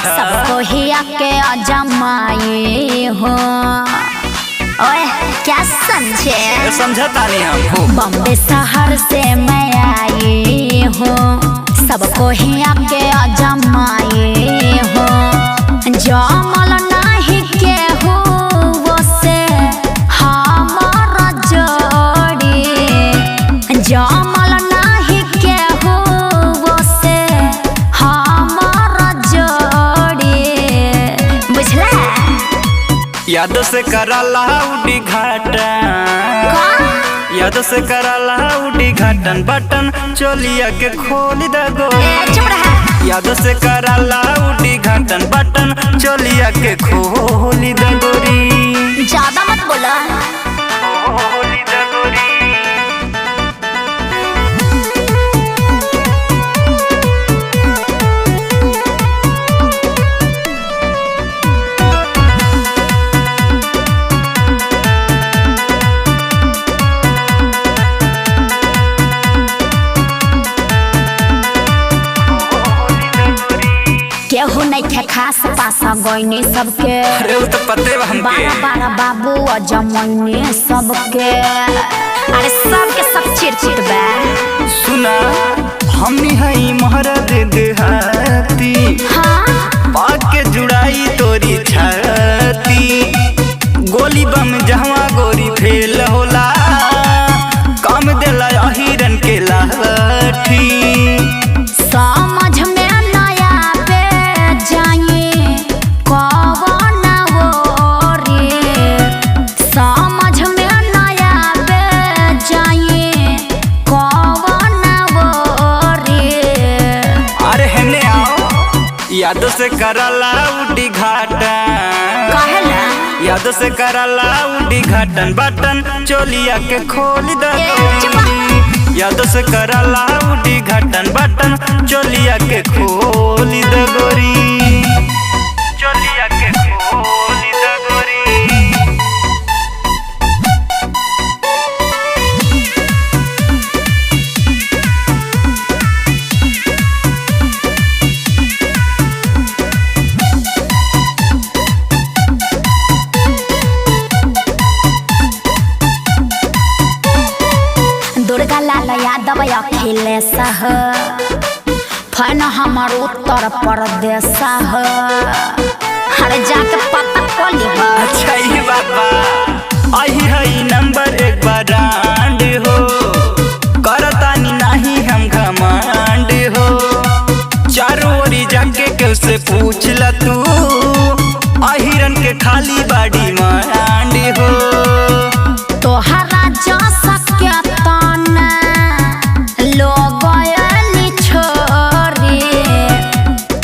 सबको ही आके अजमाए हो। ओए क्या समझे? समझता नहीं हमको। बॉम्बे शहर से मैं आई हूँ, सबको ही आके अजमाए हो। जमल नहीं के हो वो से हमारा जोड़ी, जमल नहीं के हो वो से हमारा जोड़ी, बुझला? याद से करला उद्घाटन, याद से करला उद्घाटन, बटन चोलिया के खोल द गोरी। याद से करला उद्घाटन, बटन चोलिया के खोल द गोरी। ज्यादा मत बोला। खोल द गोरी। केहू नहीं थे खास पासा गईनी सबके। अरे वो तो पते बा हमके। बारह बारह बाबू अजमैनी सबके। अरे सबके सब चिरचिर बा। सुना हमनी हई महरद देहाती, हाँ पाके जुड़ाई तोरी छाती। गोली बम जहवा गोरी फेल होला, काम देला अहिरन के लाठी। समझ में नया पे जाए कौन वो रे, समझ में नया पे जाए कौन वो रे। अरे हेने आओ, याद से करला उद्घाटन, कहला याद से करला उद्घाटन, बटन चोलिया के खोल द ए, याद से करला उद्घाटन, बटन चोलिया के खोल द गोरी। चोलिया के खोल द गोरी। दुर्गा लाल यादव अखिलेश फन हमर उत्तर प्रदेश। अरे जाके पता कोली। अच्छा ये बाबा आई है नंबर एक ब्रांड हो, करतानी नहीं हम घमंड हो। चारों ओरी जाके के से पूछ ल तू, अहिरन के खाली बाड़ी मांड हो। तोहरा जा सके तना लोग छोरी,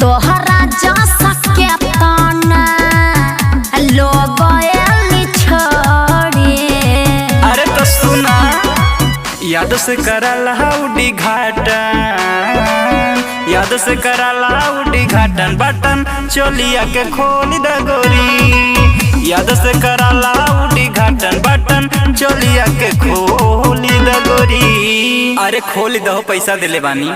तोहरा जा सके तना लोग छोरी। अरे तो सुना याद से करला उद्घाटन, याद से करला उद्घाटन, बटन चोलिया के खोल द गोरी। याद से करला उद्घाटन, बटन चोलिया के खोल द गोरी। अरे खोल दो, पैसा दिले बानी।